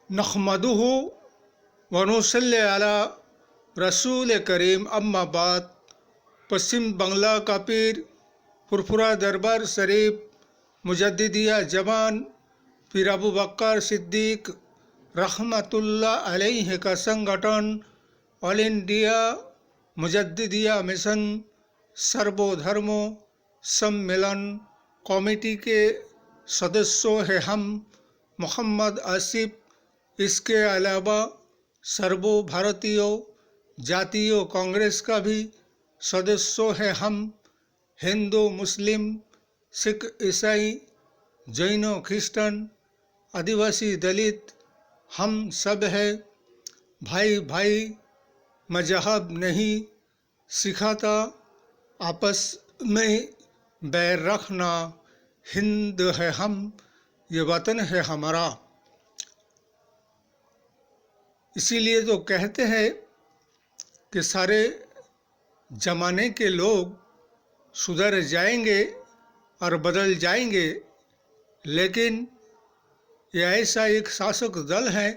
नहमदुहु व नुसल्ली अला रसूल करीम अम्मा बाद। पश्चिम बंगला का पीर फुरफुरा दरबार शरीफ मुजद्दिदिया जमान पीर अबू बकर सिद्दीक रहमतुल्लाह अलैहि का संगठन ऑल इंडिया मुजद्दिदिया मिशन सर्वधर्म सम्मेलन कमेटी के सदस्यों हैं हम मोहम्मद आसिफ। इसके अलावा सर्वो भारतीय जातीय कांग्रेस का भी सदस्यों हैं हम। हिंदू मुस्लिम सिख ईसाई जैन ख्रिस्टन आदिवासी दलित हम सब है भाई भाई। मजहब नहीं सिखाता आपस में बैर रखना। हिंद है हम, ये वतन है हमारा। इसीलिए तो कहते हैं कि सारे जमाने के लोग सुधर जाएंगे और बदल जाएंगे, लेकिन ये ऐसा एक शासक दल है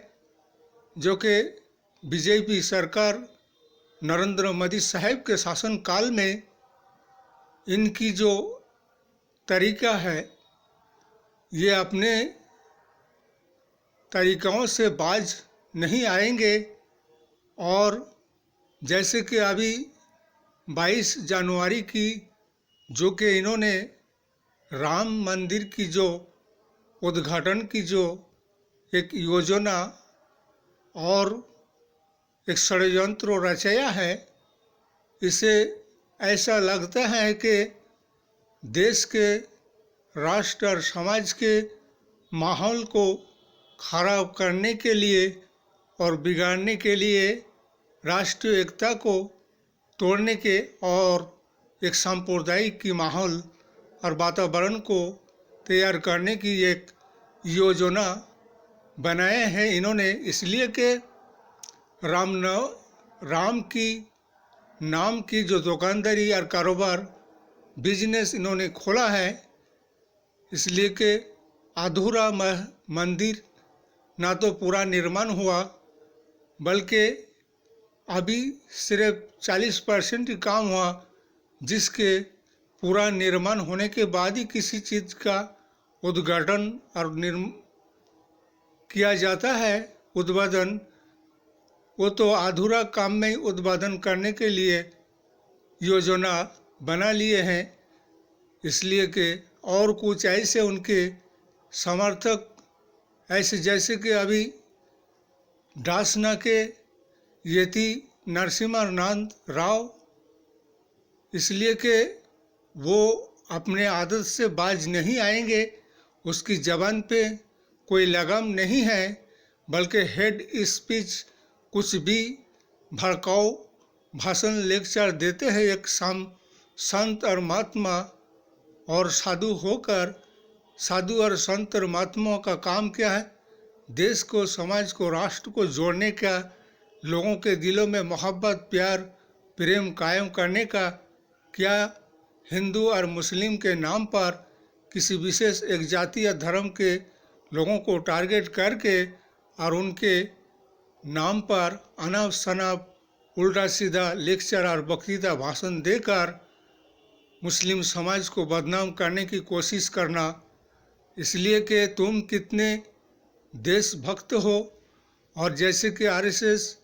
जो कि बीजेपी सरकार नरेंद्र मोदी साहब के शासनकाल में इनकी जो तरीका है ये अपने तरीक़ों से बाज नहीं आएंगे। और जैसे कि अभी 22 जनवरी की जो कि इन्होंने राम मंदिर की जो उद्घाटन की जो एक योजना और एक षड्यंत्र रचाया है, इसे ऐसा लगता है कि देश के राष्ट्र और समाज के माहौल को खराब करने के लिए और बिगाड़ने के लिए, राष्ट्रीय एकता को तोड़ने के और एक सांप्रदायिक की माहौल और वातावरण को तैयार करने की एक योजना बनाए हैं इन्होंने। इसलिए कि राम की नाम की जो दुकानदारी और कारोबार बिजनेस इन्होंने खोला है, इसलिए कि अधूरा मंदिर ना तो पूरा निर्माण हुआ बल्कि अभी सिर्फ 40% ही काम हुआ, जिसके पूरा निर्माण होने के बाद ही किसी चीज़ का उद्घाटन और किया जाता है उद्বোधन। वो तो अधूरा काम में उद्বোधन करने के लिए योजना बना लिए हैं। इसलिए कि और कुछ ऐसे उनके समर्थक ऐसे जैसे कि अभी डासना के यति नरसिम्हानाथ राव, इसलिए कि वो अपने आदत से बाज नहीं आएंगे, उसकी ज़बान पे कोई लगाम नहीं है, बल्कि हेड स्पीच कुछ भी भड़काऊ भाषण लेक्चर देते हैं। एक संत और महात्मा और साधु होकर, साधु और संत और महात्माओं का काम क्या है? देश को, समाज को, राष्ट्र को जोड़ने का, लोगों के दिलों में मोहब्बत प्यार प्रेम कायम करने का। क्या हिंदू और मुस्लिम के नाम पर किसी विशेष एक जाति या धर्म के लोगों को टारगेट करके और उनके नाम पर अनाप शनाप उल्टा सीधा लेक्चर और वक्तृता भाषण देकर मुस्लिम समाज को बदनाम करने की कोशिश करना? इसलिए कि तुम कितने देशभक्त हो। और जैसे कि आरएसएस,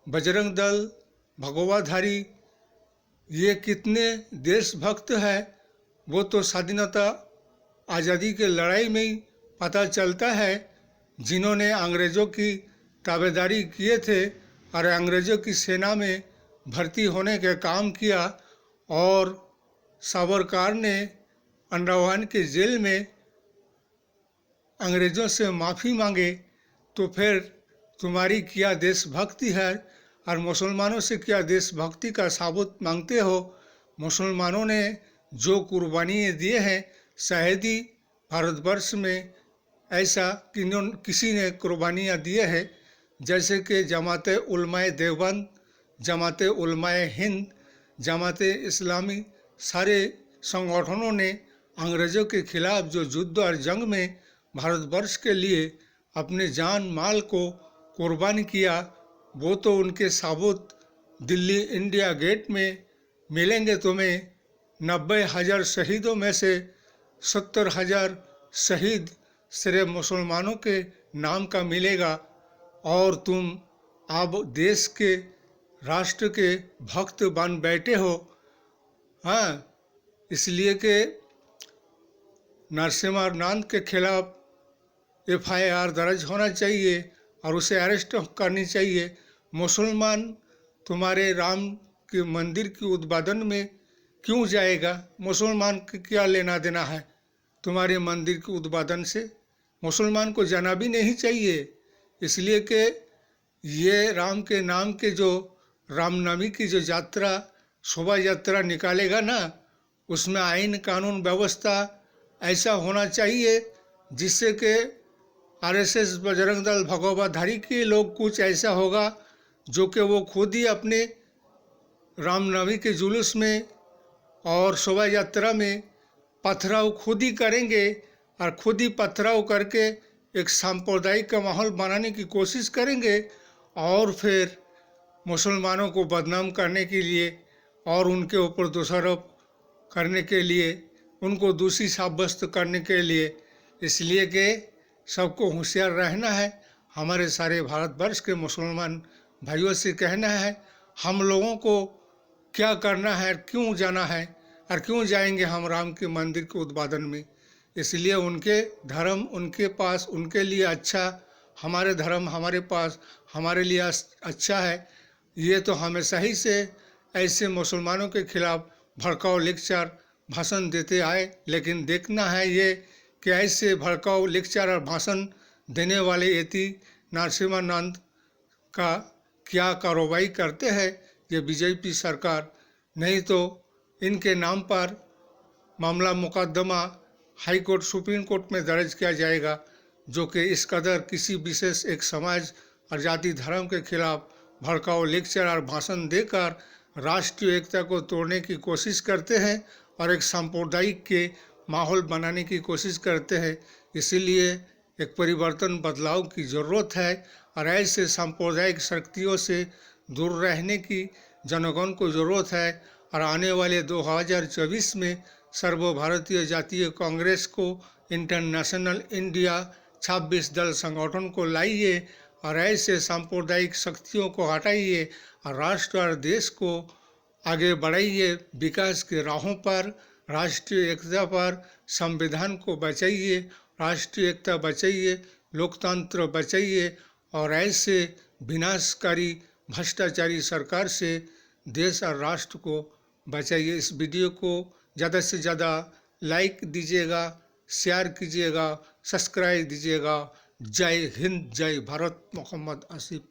बजरंग दल, भगवाधारी ये कितने देशभक्त हैं, वो तो स्वाधीनता आज़ादी के लड़ाई में ही पता चलता है, जिन्होंने अंग्रेज़ों की ताबेदारी किए थे और अंग्रेज़ों की सेना में भर्ती होने का काम किया। और सावरकर ने अंडमान के जेल में अंग्रेज़ों से माफ़ी मांगे, तो फिर तुम्हारी क्या देशभक्ति है? और मुसलमानों से क्या देशभक्ति का सबूत मांगते हो? मुसलमानों ने जो कुर्बानियाँ दिए हैं, शायद ही भारतवर्ष में ऐसा किसी ने कुर्बानियाँ दिए हैं। जैसे कि जमात उलमाए देवबंद, जमात उलमाए हिंद, जमात इस्लामी, सारे संगठनों ने अंग्रेज़ों के खिलाफ जो युद्ध और जंग में भारतवर्ष के लिए अपने जान माल को कुर्बान किया, वो तो उनके साबुत दिल्ली इंडिया गेट में मिलेंगे तुम्हें। 90,000 शहीदों में से 70,000 शहीद सिर्फ मुसलमानों के नाम का मिलेगा, और तुम अब देश के राष्ट्र के भक्त बन बैठे हो। हाँ, इसलिए कि नरसिम्हा नंद के खिलाफ FIR दर्ज होना चाहिए और उसे अरेस्ट करनी चाहिए। मुसलमान तुम्हारे राम के मंदिर के उद्घाटन में क्यों जाएगा? मुसलमान को क्या लेना देना है तुम्हारे मंदिर के उद्घाटन से? मुसलमान को जाना भी नहीं चाहिए, इसलिए कि ये राम के नाम के जो रामनवमी की जो यात्रा शोभा यात्रा निकालेगा ना, उसमें आइन कानून व्यवस्था ऐसा होना चाहिए जिससे कि RSS बजरंग दल भगोड़ाधारी के लोग कुछ ऐसा होगा जो कि वो खुद ही अपने रामनवमी के जुलूस में और शोभा यात्रा में पथराव खुद ही करेंगे और खुद ही पथराव करके एक सांप्रदायिक का माहौल बनाने की कोशिश करेंगे, और फिर मुसलमानों को बदनाम करने के लिए और उनके ऊपर दोषारोप करने के लिए, उनको दोषी साब्यस्त करने के लिए। इसलिए कि सबको होशियार रहना है। हमारे सारे भारतवर्ष के मुसलमान भाइयों से कहना है, हम लोगों को क्या करना है, क्यों जाना है और क्यों जाएंगे हम राम के मंदिर के उद्घाटन में। इसलिए उनके धर्म उनके पास उनके लिए अच्छा, हमारे धर्म हमारे पास हमारे लिए अच्छा है। ये तो हमेशा ही से ऐसे मुसलमानों के खिलाफ भड़काऊ लेक्चर भाषण देते आए, लेकिन देखना है ये कि ऐसे भड़काऊ लेक्चर और भाषण देने वाले यति नरसिम्हा नंद का क्या कार्रवाई करते हैं ये BJP सरकार। नहीं तो इनके नाम पर मामला मुकदमा हाई कोर्ट सुप्रीम कोर्ट में दर्ज किया जाएगा, जो कि इस कदर किसी विशेष एक समाज और जाति धर्म के खिलाफ भड़काऊ लेक्चर और भाषण देकर राष्ट्रीय एकता को तोड़ने की कोशिश करते हैं और एक सांप्रदायिक के माहौल बनाने की कोशिश करते हैं। इसीलिए एक परिवर्तन बदलाव की ज़रूरत है और ऐसे सांप्रदायिक शक्तियों से दूर रहने की जनगण को ज़रूरत है। और आने वाले 2024 में सर्वभारतीय जातीय कांग्रेस को इंटरनेशनल इंडिया 26 दल संगठन को लाइए और ऐसे सांप्रदायिक शक्तियों को हटाइए और राष्ट्र और देश को आगे बढ़ाइए, विकास के राहों पर, राष्ट्रीय एकता पर, संविधान को बचाइए, राष्ट्रीय एकता बचाइए, लोकतंत्र बचाइए और ऐसे विनाशकारी भ्रष्टाचारी सरकार से देश और राष्ट्र को बचाइए। इस वीडियो को ज़्यादा से ज़्यादा लाइक दीजिएगा, शेयर कीजिएगा, सब्सक्राइब दीजिएगा। जय हिंद, जय भारत। मोहम्मद आसिफ।